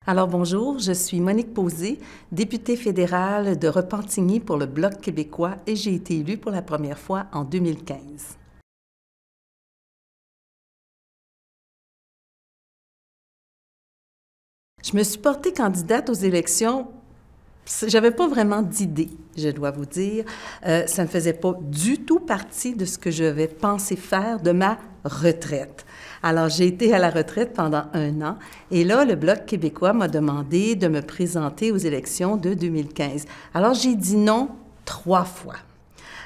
Alors bonjour, je suis Monique Posé, députée fédérale de Repentigny pour le Bloc québécois et j'ai été élue pour la première fois en 2015. Je me suis portée candidate aux élections. J'avais pas vraiment d'idée, je dois vous dire. Ça ne faisait pas du tout partie de ce que je vais penser faire de ma retraite. Alors, j'ai été à la retraite pendant 1 an et là, le Bloc québécois m'a demandé de me présenter aux élections de 2015. Alors, j'ai dit non 3 fois.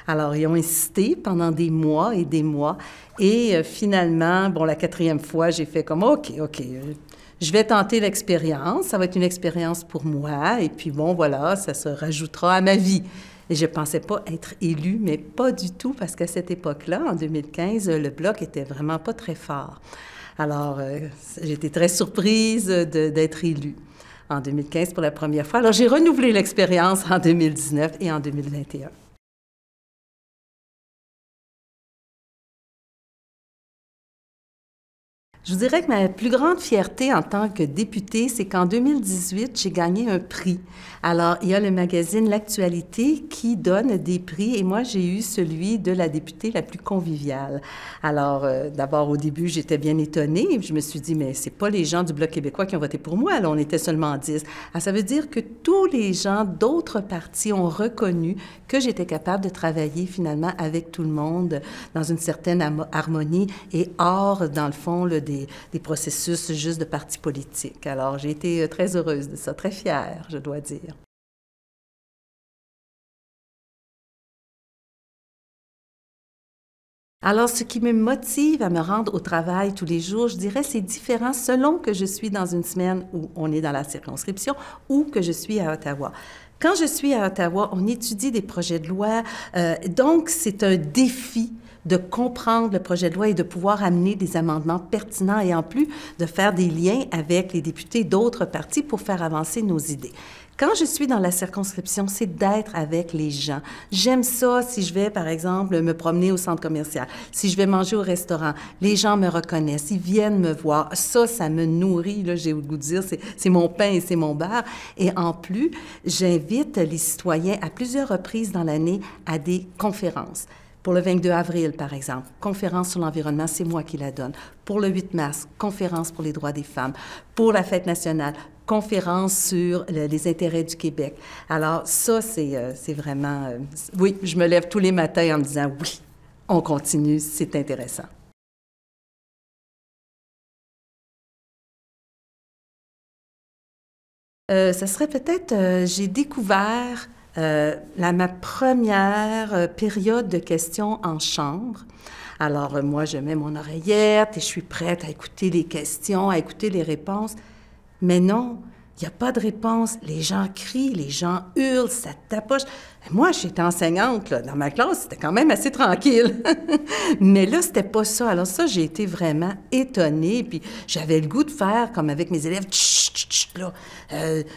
Alors, ils ont insisté pendant des mois et finalement, bon, la 4e fois, j'ai fait comme OK, je vais tenter l'expérience, ça va être une expérience pour moi, et puis bon, voilà, ça se rajoutera à ma vie. Et je ne pensais pas être élue, mais pas du tout, parce qu'à cette époque-là, en 2015, le Bloc était vraiment pas très fort. Alors, j'ai été très surprise d'être élue en 2015 pour la première fois. Alors, j'ai renouvelé l'expérience en 2019 et en 2021. Je vous dirais que ma plus grande fierté en tant que députée, c'est qu'en 2018, j'ai gagné un prix. Alors, il y a le magazine L'Actualité qui donne des prix et moi, j'ai eu celui de la députée la plus conviviale. Alors, d'abord, au début, j'étais bien étonnée. Je me suis dit, mais c'est pas les gens du Bloc québécois qui ont voté pour moi. Là, on était seulement 10. Alors, ça veut dire que tous les gens d'autres partis ont reconnu que j'étais capable de travailler finalement avec tout le monde dans une certaine harmonie et hors, dans le fond, des processus juste de partis politiques. Alors, j'ai été très heureuse de ça, très fière, je dois dire. Alors, ce qui me motive à me rendre au travail tous les jours, je dirais, c'est différent selon que je suis dans une semaine où on est dans la circonscription ou que je suis à Ottawa. Quand je suis à Ottawa, on étudie des projets de loi, donc c'est un défi de comprendre le projet de loi et de pouvoir amener des amendements pertinents et en plus de faire des liens avec les députés d'autres partis pour faire avancer nos idées. Quand je suis dans la circonscription, c'est d'être avec les gens. J'aime ça si je vais, par exemple, me promener au centre commercial, si je vais manger au restaurant, les gens me reconnaissent, ils viennent me voir. Ça me nourrit, là, j'ai le goût de dire, c'est mon pain et c'est mon beurre. Et en plus, j'invite les citoyens à plusieurs reprises dans l'année à des conférences. Pour le 22 avril, par exemple, conférence sur l'environnement, c'est moi qui la donne. Pour le 8 mars, conférence pour les droits des femmes. Pour la fête nationale, conférence sur les intérêts du Québec. Alors ça, c'est vraiment... oui, je me lève tous les matins en me disant, oui, on continue, c'est intéressant. Ça serait peut-être, j'ai découvert ma première période de questions en chambre. Alors, moi, je mets mon oreillette et je suis prête à écouter les questions, à écouter les réponses. Mais non, il n'y a pas de réponse. Les gens crient, les gens hurlent, ça tapoche. Moi, j'étais enseignante, là, dans ma classe, c'était quand même assez tranquille. Mais là, c'était pas ça. Alors ça, j'ai été vraiment étonnée. Puis j'avais le goût de faire comme avec mes élèves. Tch, tch, tch, là.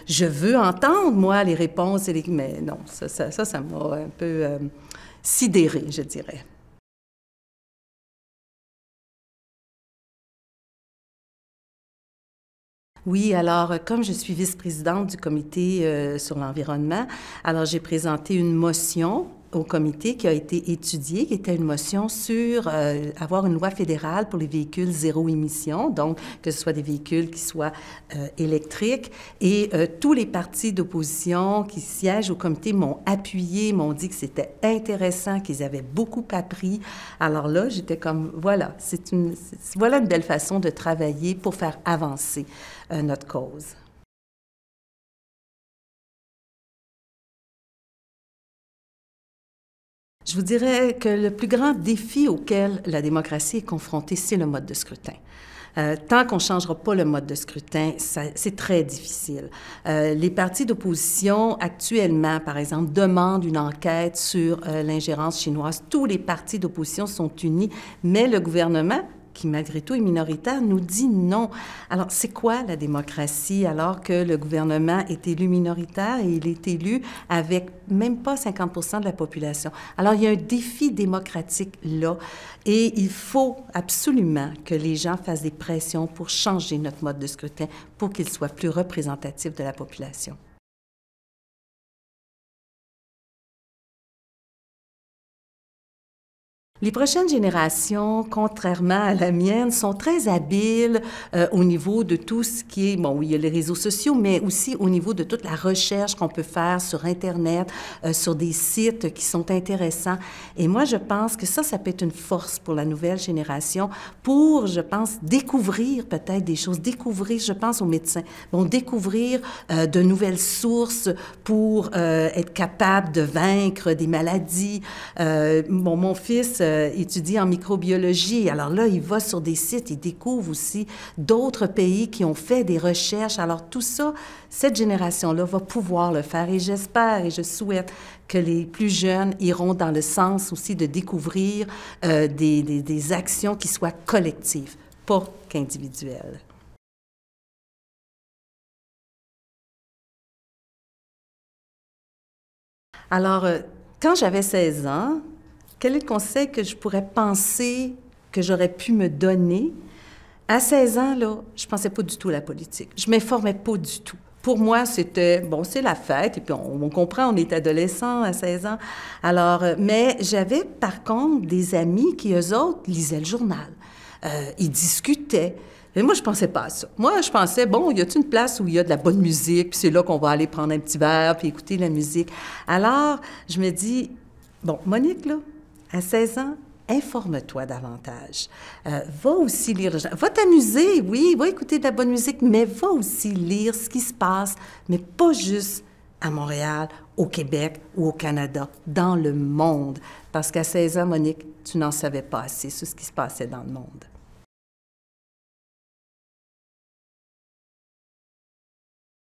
Je veux entendre, moi, les réponses. Mais non, ça m'a un peu sidérée, je dirais. Oui, alors, comme je suis vice-présidente du comité sur l'environnement, alors j'ai présenté une motion au comité qui a été étudiée, qui était une motion sur avoir une loi fédérale pour les véhicules zéro émission, donc que ce soit des véhicules qui soient électriques. Et tous les partis d'opposition qui siègent au comité m'ont appuyé, m'ont dit que c'était intéressant, qu'ils avaient beaucoup appris. Alors là, j'étais comme, voilà, voilà une belle façon de travailler pour faire avancer notre cause. Je vous dirais que le plus grand défi auquel la démocratie est confrontée, c'est le mode de scrutin. Tant qu'on ne changera pas le mode de scrutin, c'est très difficile. Les partis d'opposition, actuellement, par exemple, demandent une enquête sur l'ingérence chinoise. Tous les partis d'opposition sont unis, mais le gouvernement qui malgré tout est minoritaire, nous dit non. Alors, c'est quoi la démocratie alors que le gouvernement est élu minoritaire et il est élu avec même pas 50% de la population? Alors, il y a un défi démocratique là et il faut absolument que les gens fassent des pressions pour changer notre mode de scrutin pour qu'il soit plus représentatif de la population. Les prochaines générations, contrairement à la mienne, sont très habiles au niveau de tout ce qui est, bon, oui, il y a les réseaux sociaux, mais aussi au niveau de toute la recherche qu'on peut faire sur Internet, sur des sites qui sont intéressants. Et moi, je pense que ça peut être une force pour la nouvelle génération pour, je pense, découvrir peut-être des choses, découvrir, je pense aux médecins, bon, découvrir de nouvelles sources pour être capable de vaincre des maladies. Bon, mon fils étudie en microbiologie. Alors là, il va sur des sites, il découvre aussi d'autres pays qui ont fait des recherches. Alors tout ça, cette génération-là va pouvoir le faire et j'espère et je souhaite que les plus jeunes iront dans le sens aussi de découvrir des actions qui soient collectives, pas qu'individuelles. Alors, quand j'avais 16 ans, quel est le conseil que je pourrais penser que j'aurais pu me donner? À 16 ans, là, je pensais pas du tout à la politique. Je m'informais pas du tout. Pour moi, c'était, bon, c'est la fête, et puis on comprend, on est adolescent à 16 ans. Alors, mais j'avais par contre des amis qui, eux autres, lisaient le journal. Ils discutaient. Mais moi, je pensais pas à ça. Moi, je pensais, bon, y a-t-il une place où il y a de la bonne musique, puis c'est là qu'on va aller prendre un petit verre, puis écouter la musique. Alors, je me dis, bon, Monique, là, à 16 ans, informe-toi davantage. Va aussi lire, va t'amuser, oui, va écouter de la bonne musique, mais va aussi lire ce qui se passe, mais pas juste à Montréal, au Québec ou au Canada, dans le monde. Parce qu'à 16 ans, Monique, tu n'en savais pas assez sur ce qui se passait dans le monde.